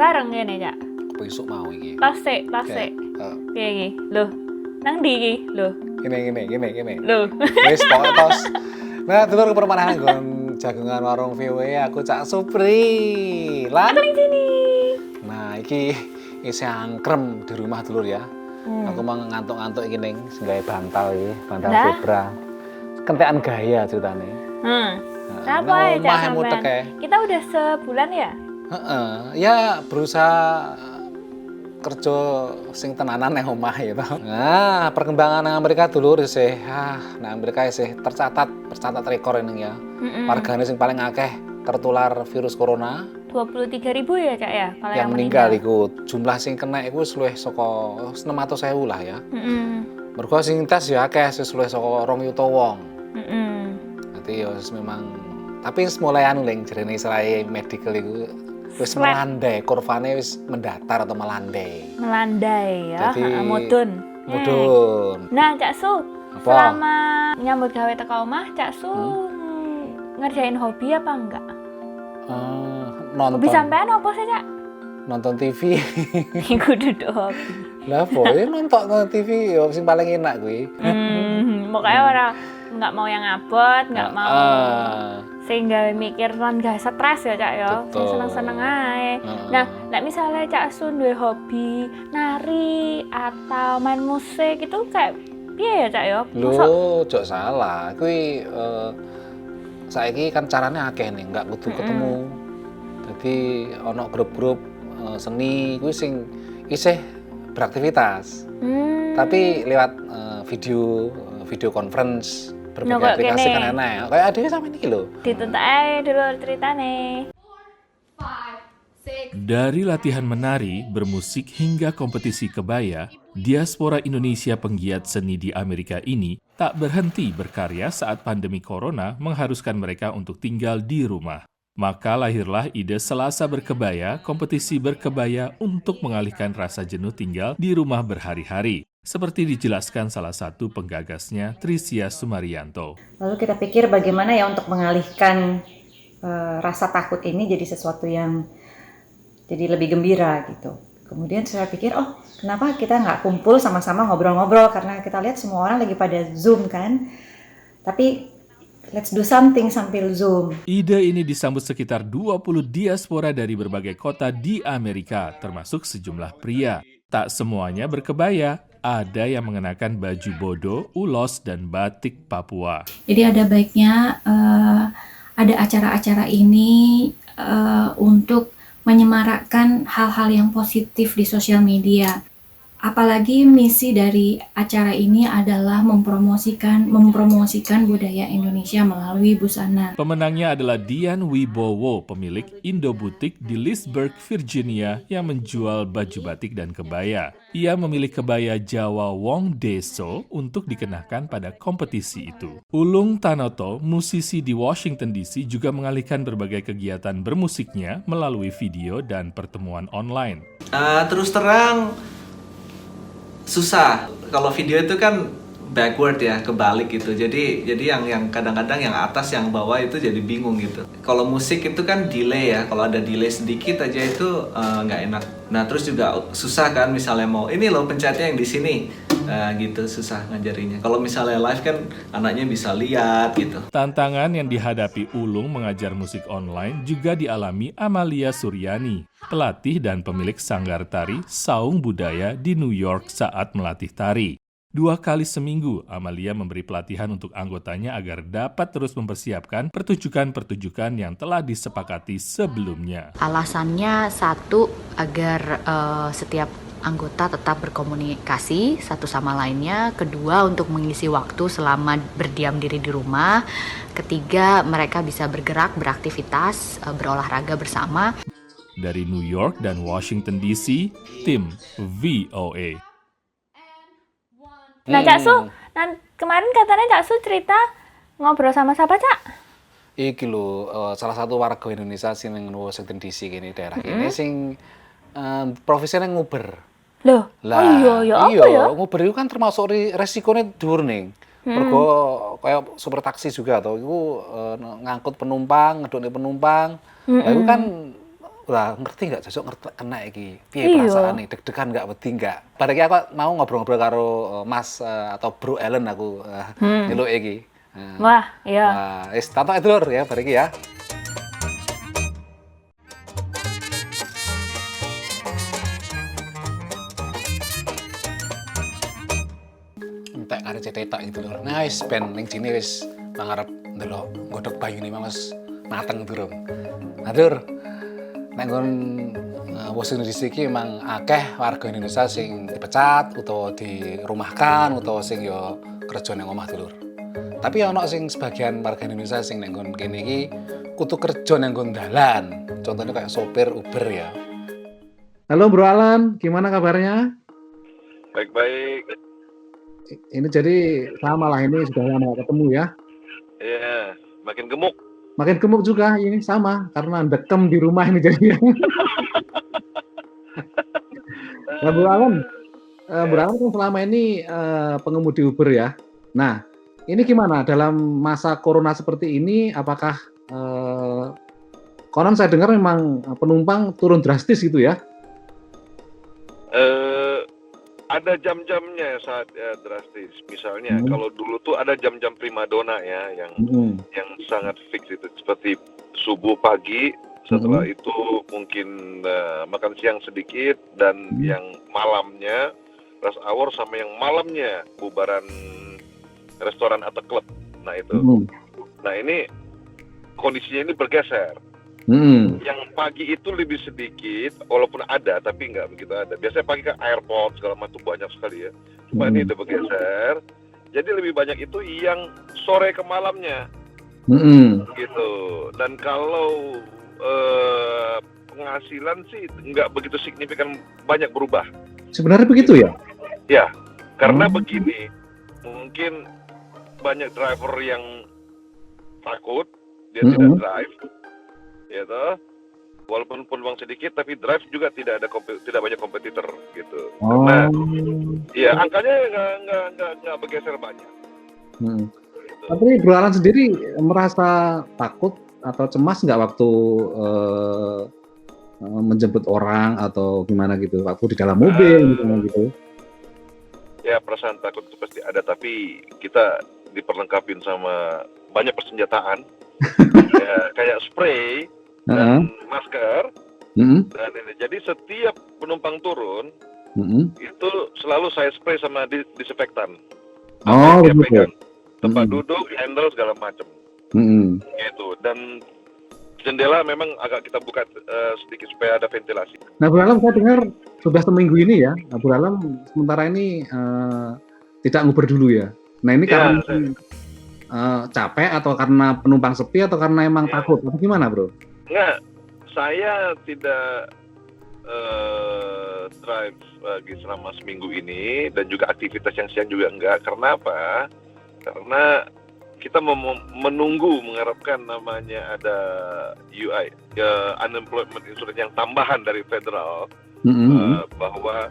bareng ngene, Cak. Besok mau iki. Tasik. Piye iki? Lho. Nang ndi iki? Lho. Gini. Lho. Wis pokoke tos. Nah, dulur permanahan nggon jagungan warung VW aku Cak Supri. Lan Ning sini. nah, iki isih angkrem di rumah dulur ya. Aku mau ngantuk-ngantuk iki ning senggawe bantal iki, bantal Lah? zebra. Kentekan gaya ceritane. Kenapa ya, Cak? Omah mutek Sampean? Kita udah sebulan ya? Heeh, ya berusaha kerja sing tenanan nang omah ya toh. Nah, perkembangan nang Amerika dulur isih nang Amerika isih tercatat rekor ini ya. Wargane sing paling akeh tertular virus corona. 23.000 ya, Cak ya? Kalau yang meninggal iku jumlah sing kena iku wis luwih saka 600.000 lah ya. Mergo sing tes ya akeh wis luwih saka 2 yuta wong. Nanti ya wis memang tapi wis mulai anu ling jerene istilahé medical iku wis melandai, kurvane wis mendatar atau melandai. Melandai ya, Jadi, mudun. Nah, Cak Su, selama nyambut gawe teko omah, Cak Su ngerjain hobi apa enggak? Nonton. Hobi sampean apa sih, Cak? Nonton TV. Iku duduk hobi. Lah boleh nonton TV ya sing paling enak kuwi. Pokoknya orang nggak mau yang abot, nggak mau sehingga mikir lan gak stres ya, Cak ya. Seneng-seneng ae. Nah, nek misalnya Cak Su duwe hobi nari atau main musik itu kayak piye ya, Cak ya? Lho, jok salah. Kuwi saiki kan caranya akeh nih, nggak kudu ketemu. Jadi ono grup-grup seni kuwi sing isih beraktivitas. Tapi lewat video conference berbagai aplikasi kan enak. Kayak adine sampe iki lho. Dituntut ae dulu ceritane. Dari latihan menari, bermusik hingga kompetisi kebaya, diaspora Indonesia penggiat seni di Amerika ini tak berhenti berkarya saat pandemi corona mengharuskan mereka untuk tinggal di rumah. Maka lahirlah ide Selasa Berkebaya, kompetisi berkebaya untuk mengalihkan rasa jenuh tinggal di rumah berhari-hari. Seperti dijelaskan salah satu penggagasnya, Trisya Sumarianto. Lalu kita pikir bagaimana ya untuk mengalihkan rasa takut ini jadi sesuatu yang jadi lebih gembira gitu. Kemudian saya pikir, kenapa kita nggak kumpul sama-sama ngobrol-ngobrol, karena kita lihat semua orang lagi pada Zoom kan. Tapi let's do something sambil Zoom. Ide ini disambut sekitar 20 diaspora dari berbagai kota di Amerika, termasuk sejumlah pria. Tak semuanya berkebaya, ada yang mengenakan baju bodo, ulos, dan batik Papua. Jadi ada baiknya ada acara-acara ini untuk menyemarakkan hal-hal yang positif di sosial media. Apalagi misi dari acara ini adalah mempromosikan budaya Indonesia melalui busana. Pemenangnya adalah Dian Wibowo, pemilik Indo Butik di Leesburg, Virginia, yang menjual baju batik dan kebaya. Ia memilih kebaya Jawa Wong Deso untuk dikenakan pada kompetisi itu. Ulung Tanoto, musisi di Washington DC, juga mengalihkan berbagai kegiatan bermusiknya melalui video dan pertemuan online. Terus terang, susah. Kalau video itu kan backward ya, kebalik gitu. Jadi yang kadang-kadang yang atas yang bawah itu jadi bingung gitu. Kalau musik itu kan delay ya. Kalau ada delay sedikit aja itu nggak enak. Nah terus juga susah kan misalnya mau ini loh pencetnya yang di sini. Gitu susah ngajarinya. Kalau misalnya live kan anaknya bisa lihat gitu. Tantangan yang dihadapi Ulung mengajar musik online juga dialami Amalia Suryani, pelatih dan pemilik sanggar tari Saung Budaya di New York saat melatih tari. 2 kali seminggu, Amalia memberi pelatihan untuk anggotanya agar dapat terus mempersiapkan pertunjukan-pertunjukan yang telah disepakati sebelumnya. Alasannya satu, agar setiap anggota tetap berkomunikasi satu sama lainnya. Kedua, untuk mengisi waktu selama berdiam diri di rumah. Ketiga, mereka bisa bergerak, beraktivitas, berolahraga bersama. Dari New York dan Washington DC, tim VOA. Nah, Cak Su, kemarin katanya Cak Su cerita ngobrol sama siapa, Cak? Iki lho, salah satu warga Indonesia sing nang Washington DC kene daerah kene sing profesinya nguber. Loh, iya, apa ya? Nguber itu kan termasuk resikonya dhuwur ning. Mergo kayak super taksi juga to, iku ngangkut penumpang, ngedone penumpang. Lah itu kan lah ngerti nggak sesuk kena iki piye Iya. perasaane deg-degan nggak wedi nggak bar iki aku mau ngobrol-ngobrol karo Mas atau Bro Ellen aku nyeluk iki. Wah, iya. Wah, wis tatok itu lur ya bar iki ya. Entek kare cetetak gitu lur. Nah wis ben ning jine wis mangarep ndelok nggodhog bayune Mas mateng durung. Nah lur, nek nggon Washington DC iki emang akeh warga Indonesia sing dipecat utawa dirumahkan utawa sing yo kerja ning omah dulur. Tapi ana sing sebagian warga Indonesia sing nek nggon kene iki kudu kerja ning nggon dalan. Contohnya kayak sopir Uber ya. Halo Bro Alan, gimana kabarnya? Baik-baik. Ini jadi sama lah ini sudah lama gak ketemu ya. Iya, makin gemuk. Makin gemuk juga ini sama karena dekem di rumah ini jadinya. Nah, Bro Alan kan selama ini pengemudi Uber ya. Nah, ini gimana dalam masa corona seperti ini? Apakah konon saya dengar memang penumpang turun drastis gitu ya? Ada jam-jamnya saat drastis. Misalnya kalau dulu tuh ada jam-jam primadona ya yang sangat fix itu seperti subuh pagi. Setelah itu mungkin makan siang sedikit dan yang malamnya rush hour sama yang malamnya bubaran restoran atau klub. Nah itu. Nah ini kondisinya ini bergeser. Yang pagi itu lebih sedikit, walaupun ada tapi nggak begitu ada. Biasanya pagi kan airport segala macam banyak sekali ya. Cuma ini udah bergeser. Jadi lebih banyak itu yang sore ke malamnya. Gitu. Dan kalau penghasilan sih nggak begitu signifikan banyak berubah. Sebenarnya begitu ya? Ya, karena begini, mungkin banyak driver yang takut dia tidak drive, ya toh. Walaupun peluang sedikit, tapi drive juga tidak banyak kompetitor gitu. Karena ya angkanya nggak bergeser banyak. Gitu. Tapi Bro Alan sendiri merasa takut atau cemas nggak waktu menjemput orang atau gimana gitu, waktu di dalam mobil gitu? Ya perasaan takut itu pasti ada, tapi kita diperlengkapin sama banyak persenjataan, ya, kayak spray dan masker, dan ini. Jadi setiap penumpang turun itu selalu saya spray sama disinfektan. Dia pegang tempat duduk, handle segala macam. Gitu. Dan jendela memang agak kita buka sedikit supaya ada ventilasi. Nah, Bro Alam saya dengar sudah seminggu ini ya. Nah, Bro Alam sementara ini tidak nguber dulu ya. Nah ini karena capek atau karena penumpang sepi atau karena emang takut? Atau gimana Bro? Enggak, saya tidak drive lagi selama seminggu ini dan juga aktivitas yang siang juga enggak. Karena apa? Karena kita mengharapkan namanya ada UI, unemployment insurance yang tambahan dari federal, bahwa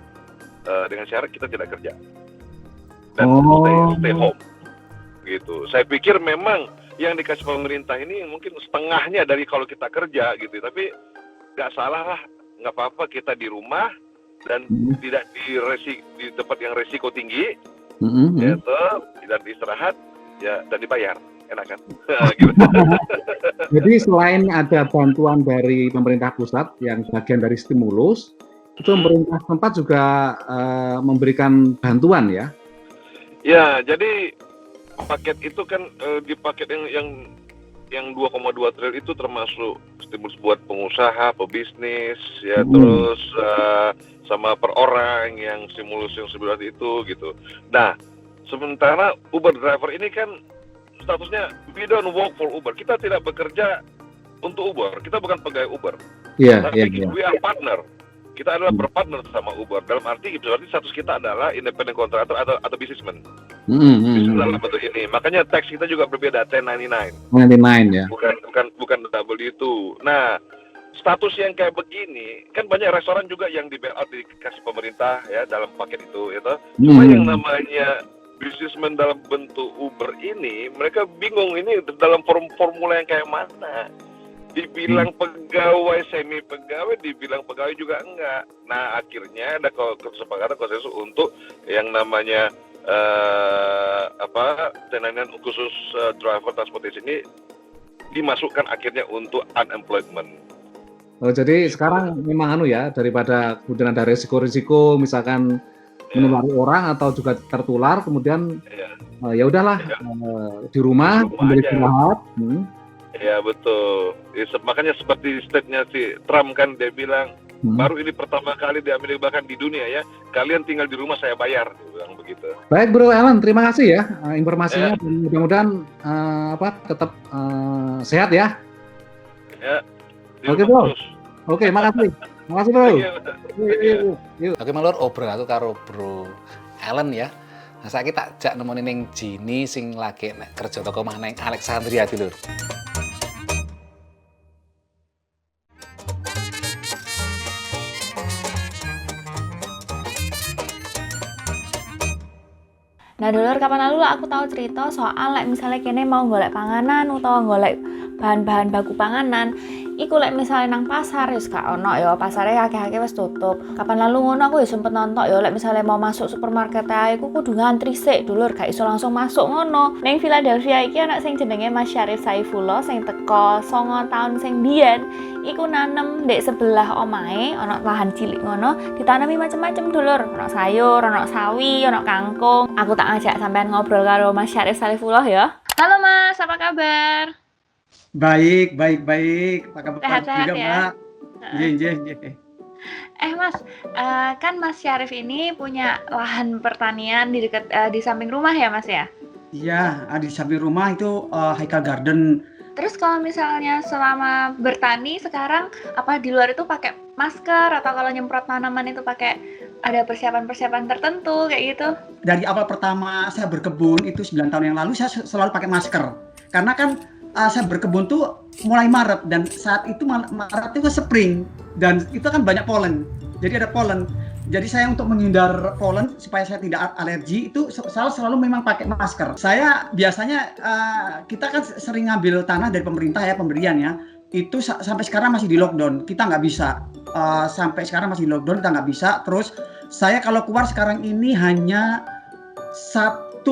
dengan syarat kita tidak kerja dan stay home, gitu. Saya pikir memang yang dikasih pemerintah ini mungkin setengahnya dari kalau kita kerja, gitu. Tapi nggak salah lah, nggak apa-apa kita di rumah dan tidak di tempat yang resiko tinggi, gitu, tidak istirahat. Ya, dan dibayar, enak kan? Gitu. Jadi selain ada bantuan dari pemerintah pusat yang bagian dari stimulus, itu pemerintah tempat juga memberikan bantuan ya? Ya, jadi paket itu kan di paket yang 2,2 triliun itu termasuk stimulus buat pengusaha, pebisnis, ya terus sama per orang yang stimulus yang seperti itu gitu. Nah, sementara Uber driver ini kan statusnya we don't work for Uber. Kita tidak bekerja untuk Uber. Kita bukan pegawai Uber. Tapi we are partner. Kita adalah berpartner sama Uber. Dalam arti berarti status kita adalah independent contractor atau businessman. Bisnis dalam bentuk ini. Makanya tax kita juga berbeda, 1099. 99 ya. Bukan W2. Nah, status yang kayak begini kan banyak restoran juga yang di bailout dikasih pemerintah ya dalam paket itu, ya toh. Cuma yang namanya businessman dalam bentuk Uber ini, mereka bingung ini dalam formula yang kayak mana. dibilang pegawai, semi pegawai, dibilang pegawai juga enggak. Nah, akhirnya ada kesepakatan konsensus untuk yang namanya tenanan khusus driver transportation ini dimasukkan akhirnya untuk unemployment. Oh, jadi sekarang memang daripada kemudian ada resiko-resiko misalkan menulari orang atau juga tertular, kemudian ya udahlah di rumah sambil istirahat. Ya betul. Makanya seperti statementnya si Trump kan, dia bilang baru ini pertama kali di Amerika bahkan di dunia ya, kalian tinggal di rumah saya bayar, dia bilang begitu. Baik Bro Alan, terima kasih ya informasinya, dan mudah-mudahan tetap sehat ya. Ya. Oke Bro. Oke, makasih. Makasih Bro. Yuk. Oke Malur, obrol aku karo Bro Alan ya. Nah, saiki tak jak nemoni ning Jini sing lagi nek kerja toko omah ning Alexandria dulur. Nah, dulur kapan lalu lah aku tahu cerita soal misalnya kene mau golek panganan utawa golek bahan-bahan baku panganan. Iku misalnya nang pasar wis gak ono ya, pasare akeh-akeh wis tutup. Kapan lalu ngono aku ya sempet nonton ya misalnya mau masuk supermarket ae iku kudu ngantri sik dulur, gak iso langsung masuk ngono. Ning Philadelphia iki ana sing jenenge Mas Syarif Saifullah sing teko 9 tahun sing biyen iku nanem ndek sebelah omahe ana lahan cilik ngono, ditanami macem-macem dulur. Ono sayur, ono sawi, ono kangkung. Aku tak ngajak sampean ngobrol karo Mas Syarif Saifullah ya. Halo Mas, apa kabar? Baik. Apa kabar Sehat-sehat juga, ya? Mbak? Iya. Mas, kan Mas Syarif ini punya lahan pertanian di dekat di samping rumah ya Mas ya? Iya, di samping rumah itu Haikal Garden. Terus kalau misalnya selama bertani sekarang apa di luar itu pakai masker atau kalau nyemprot tanaman itu pakai ada persiapan-persiapan tertentu kayak gitu? Dari awal pertama saya berkebun itu 9 tahun yang lalu saya selalu pakai masker. Karena kan saya berkebun tuh mulai Maret, dan saat itu Maret itu spring dan itu kan banyak polen. Jadi ada polen. Jadi saya untuk menghindar polen supaya saya tidak alergi itu selalu memang pakai masker. Saya biasanya kita kan sering ngambil tanah dari pemerintah ya, pemberian ya. Itu sampai sekarang masih di lockdown. Kita nggak bisa. Sampai sekarang masih di lockdown, kita nggak bisa. Terus saya kalau keluar sekarang ini hanya 1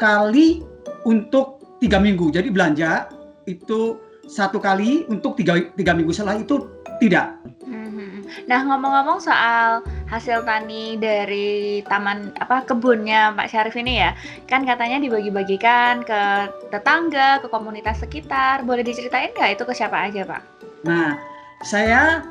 kali untuk 3 minggu. Jadi belanja itu 1 kali untuk 3 minggu, setelah itu tidak. Nah, ngomong-ngomong soal hasil tani dari kebunnya Pak Syarif ini ya, kan katanya dibagi-bagikan ke tetangga, ke komunitas sekitar. Boleh diceritain nggak itu ke siapa aja Pak? Nah, saya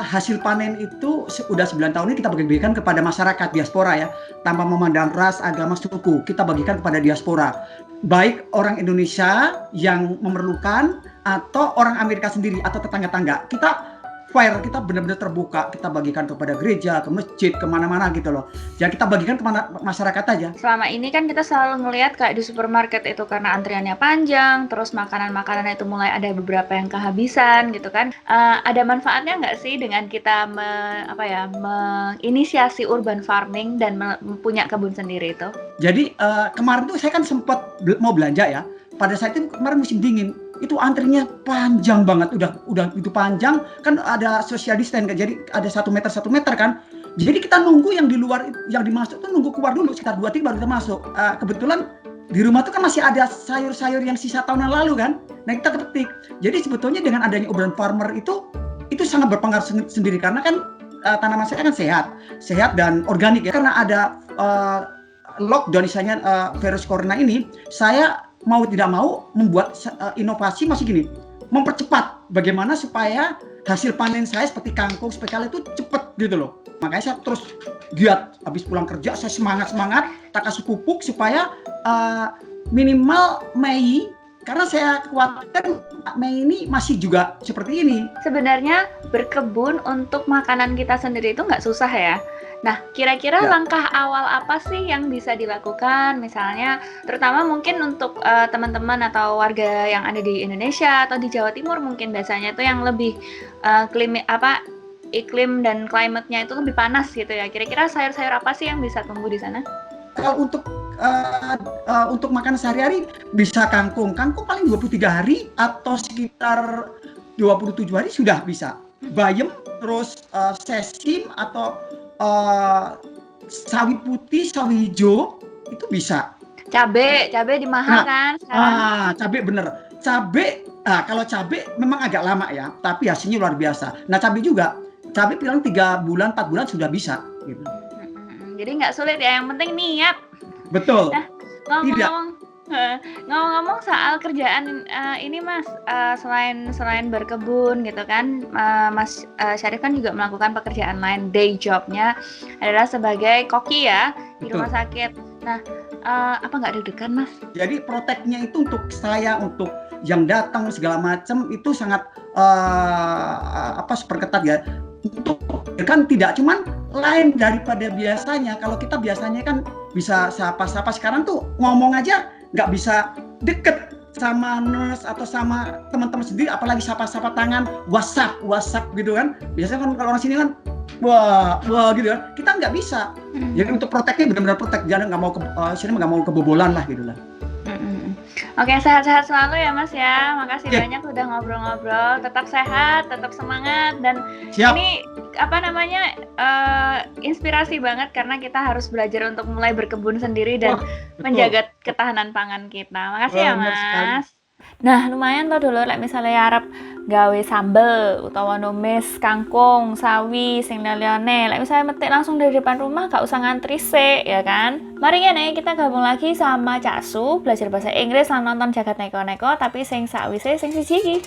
hasil panen itu udah 9 tahun ini kita bagi-bagikan kepada masyarakat diaspora ya, tanpa memandang ras, agama, suku. Kita bagikan kepada diaspora, baik orang Indonesia yang memerlukan atau orang Amerika sendiri atau tetangga-tangga. Kita fair, kita benar-benar terbuka, kita bagikan kepada gereja, ke masjid, kemana-mana gitu loh. Jadi kita bagikan ke masyarakat aja. Selama ini kan kita selalu ngelihat kayak di supermarket itu karena antriannya panjang, terus makanan-makanan itu mulai ada beberapa yang kehabisan gitu kan. Ada manfaatnya nggak sih dengan kita menginisiasi urban farming dan punya kebun sendiri itu? Jadi kemarin tuh saya kan sempat mau belanja ya. Pada saat itu kemarin musim dingin, itu antrinya panjang banget, udah itu panjang kan, ada social distance kan, jadi ada 1 meter kan. Jadi kita nunggu yang di luar, yang dimasuk tuh nunggu keluar dulu sekitar 2-3 baru kita masuk. Kebetulan di rumah tuh kan masih ada sayur-sayur yang sisa tahun yang lalu kan. Nah kita ketik. Jadi sebetulnya dengan adanya urban farmer itu sangat berpengaruh sendiri, karena kan tanaman saya kan sehat dan organik ya. Karena ada lockdown misalnya virus corona ini, saya mau tidak mau membuat inovasi masih gini, mempercepat bagaimana supaya hasil panen saya seperti kangkung, spesial itu cepat gitu loh. Makanya saya terus giat, habis pulang kerja saya semangat tak kasih pupuk supaya minimal Mei, karena saya khawatir Mei ini masih juga seperti ini. Sebenarnya berkebun untuk makanan kita sendiri itu nggak susah ya. Nah, kira-kira langkah awal apa sih yang bisa dilakukan? Misalnya, terutama mungkin untuk teman-teman atau warga yang ada di Indonesia atau di Jawa Timur mungkin biasanya itu yang lebih iklim dan climate-nya itu lebih panas gitu ya. Kira-kira sayur-sayur apa sih yang bisa tumbuh di sana? Kalau untuk untuk makan sehari-hari bisa kangkung paling 23 hari atau sekitar 27 hari sudah bisa. Bayam, terus sesim atau sawi putih, sawi hijau itu bisa. Cabe dimahal kan sekarang? Cabe bener. Kalau cabe memang agak lama ya, tapi hasilnya luar biasa. Nah cabe juga, cabe bilang 3 bulan, 4 bulan sudah bisa. Gitu. Jadi nggak sulit ya, yang penting niat. Betul. Nah, ngomong-ngomong soal kerjaan ini Mas, selain berkebun gitu kan, Mas Syarif kan juga melakukan pekerjaan lain, day jobnya adalah sebagai koki ya di rumah sakit. Nah, apa nggak deg-degan Mas? Jadi proteknya itu untuk saya, untuk yang datang segala macam itu sangat super ketat ya. Untuk kan tidak cuman lain daripada biasanya. Kalau kita biasanya kan bisa sapa-sapa, sekarang tuh ngomong aja nggak bisa deket sama nurse atau sama teman-teman sendiri, apalagi sapa-sapa tangan, WhatsApp gitu kan. Biasanya kan kalau orang sini kan wah gitu kan. Kita nggak bisa. Jadi untuk proteknya benar-benar protek, jangan nggak mau kebobolan lah gitu lah. Oke, sehat-sehat selalu ya Mas ya. Makasih banyak udah ngobrol-ngobrol. Tetap sehat, tetap semangat, dan ini inspirasi banget karena kita harus belajar untuk mulai berkebun sendiri dan menjaga ketahanan pangan kita. Makasih ya Mas. Nah, lumayan tuh dulu misalnya arep gawe sambel utawa numis kangkung, sawi, sing liyane. Misalnya metik langsung dari depan rumah, gak usah ngantri sik, ya kan? Mari ngene kita gabung lagi sama Cak Su, belajar bahasa Inggris lan nonton Jagat Neko-Neko tapi sing sakwise sing siji iki.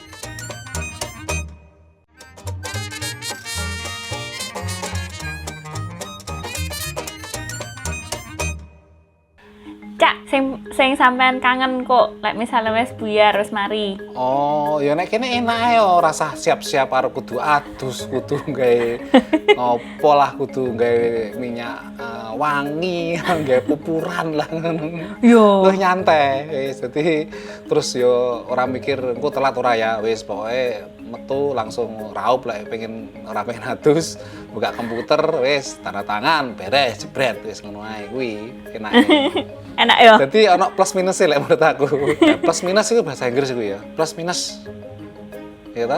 Cak, sing sampean kangen kok, misalnya wis buyar wis mari. Oh, ya nek kene enak yo, rasa siap-siap arep kudu adus, kudu gawe ngopo lah, kudu gawe minyak wangi, gawe pupuran lah. Yo. Luwih nyantai wis. Dadi terus yo ora mikir engko telat ora ya, wis pokoke metu langsung raup lah pengen adus, buka komputer wis tanda tangan beres jebret wis ngono ae kuwi enake. Enak ya. Jadi ono plus minus sih menurut aku. Plus minus itu bahasa Inggris itu ya. Plus minus. Ya ta?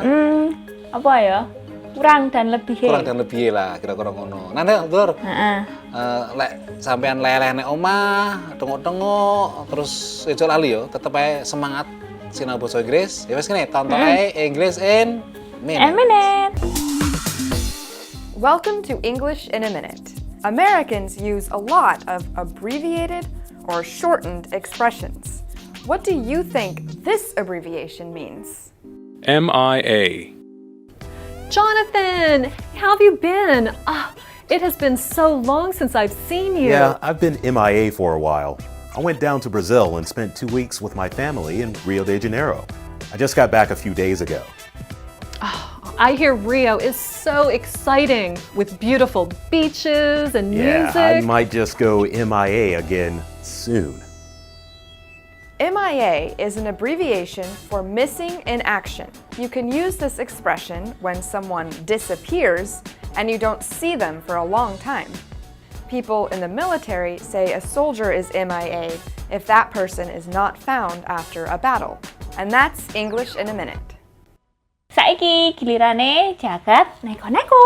Apa ya? Kurang dan lebih lah kira-kira ngono. Nah, Dur. Lek sampean leleh nek omah, tengok-tengok terus ijo lali yo, tetep ae semangat sinau basa Inggris. Ya wis kene tonton ae English in minute. Welcome to English in a Minute. Americans use a lot of abbreviated or shortened expressions. What do you think this abbreviation means? MIA. Jonathan, how have you been? It has been so long since I've seen you. Yeah, I've been MIA for a while. I went down to Brazil and spent 2 weeks with my family in Rio de Janeiro. I just got back a few days ago. I hear Rio is so exciting with beautiful beaches and music. Yeah, I might just go MIA again soon. MIA is an abbreviation for missing in action. You can use this expression when someone disappears and you don't see them for a long time. People in the military say a soldier is MIA if that person is not found after a battle. And that's English in a Minute. Saiki gilirane Jagat Neko-Neko.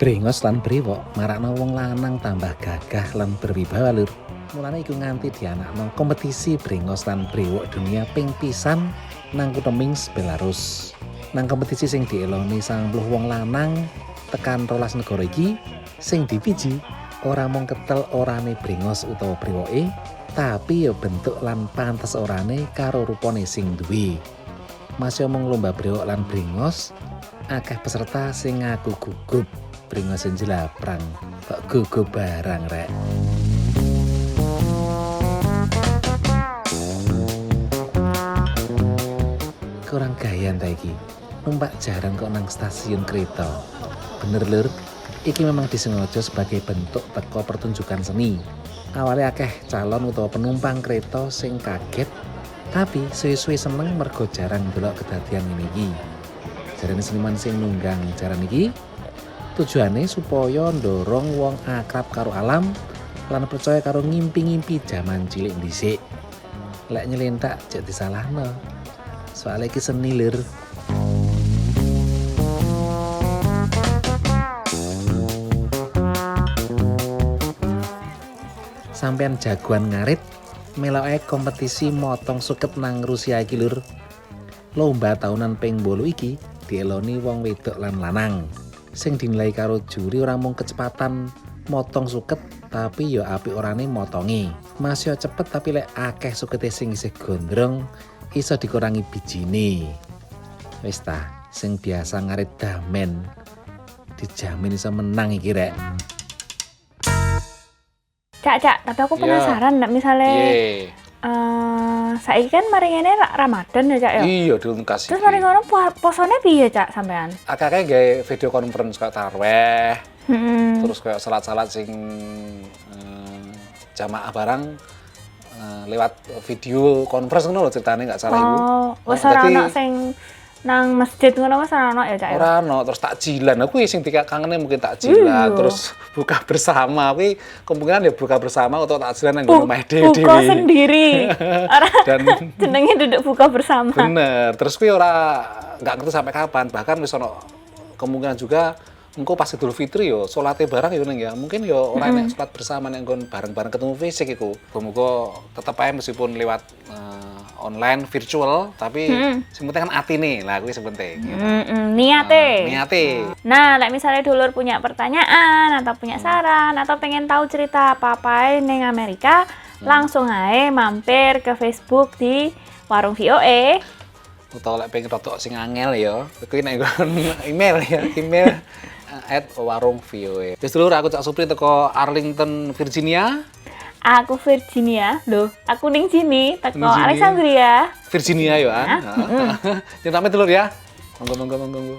Brengos lan brewok marakno wong lanang tambah gagah lan berwibawa lur. Mulane iku nganti dianakno kompetisi brengos lan brewok dunia ping pisan nang kutha Minsk, Belarus. Nang kompetisi sing dieloni 90 wong lanang tekan 12 negara iki sing dipiji ora mung ketel orane brengos utawa brewoke, tapi ya bentuk lan pantes orane karo rupane sing duwe. Masih omong lomba brewok lan brengos, akeh peserta sing ngaku gugup. Brengos sing jelaprang, kok gugup barang rek. Kurang gaya ta iki. Numpak jarang kok nang stasiun kereta. Bener lur. Iki memang disengaja sebagai bentuk teko pertunjukan seni. Awalnya akeh calon utawa penumpang kereta sing kaget, tapi suwe-suwe seneng mergo jarang delok kedadian ini iki. Jarane seniman sing nunggang acara niki tujuane supaya ndorong wong akrab karo alam lan percaya karo ngimpi-ngimpi jaman cilik dhisik. Lek nyelentak jek disalahno. Soale iki seni lir. Sampean jagoan ngarit meloke kompetisi motong suket nang Rusia iki lur. Lomba tahunan ping 8 iki dieloni wong wedok lan lanang. Sing dinilai karo juri ora mung kecepatan motong suket tapi ya apik orane motongi. Masih cepet tapi lek akeh sukete sing isih gondrong iso dikurangi bijine. Wis ta, sing biasa ngarit damen dijamin iso menang iki rek. Cak, tapi aku penasaran nek misale saiki kan mari ngene Ramadan ya Cak ya. Iya, durung kasih. Terus mari ngono posone piye Cak sampean? Akeh-akeh gawe video conference kayak taraweh. Terus kayak salat-salat sing jamaah barang lewat video conference ngono lho ceritane enggak salah iku. Oh, wis ora ono sing nang masjid ngono wis ora ono ya Cak ya. Ora ono, terus takjilan. Aku sing dikakangene mungkin takjilan, terus buka bersama. Kuwi kemungkinan ya buka bersama atau takjilan nang omah dhewe. Buka sendiri. Dan jenenge duduk buka bersama. Bener. Terus kuwi ora enggak ngerti sampai kapan. Bahkan wis ono kemungkinan juga engko pas Idul Fitri yo salate bareng yo ning ya. Mungkin yo ora enek salat bersama nek nggon bareng-bareng ketemu fisik iku. Muga tetep ae meskipun lewat online virtual tapi sing penting kan atine. Lah kuwi sing penting. Niate. Nah, lek misalnya dulur punya pertanyaan atau punya saran atau pengen tahu cerita apa-apa ning Amerika, langsung ae mampir ke Facebook di Warung VOA. Utawa lek pengen rotok sing angel ya, kuwi nek email ya, email @warungvoa. Wis dulur aku Cak Supri teko Arlington, Virginia. Aku Virginia, loh. Aku ning sini teko Alexandria. Virginia yo an. Heeh. Jenenge dulur ya. Monggo.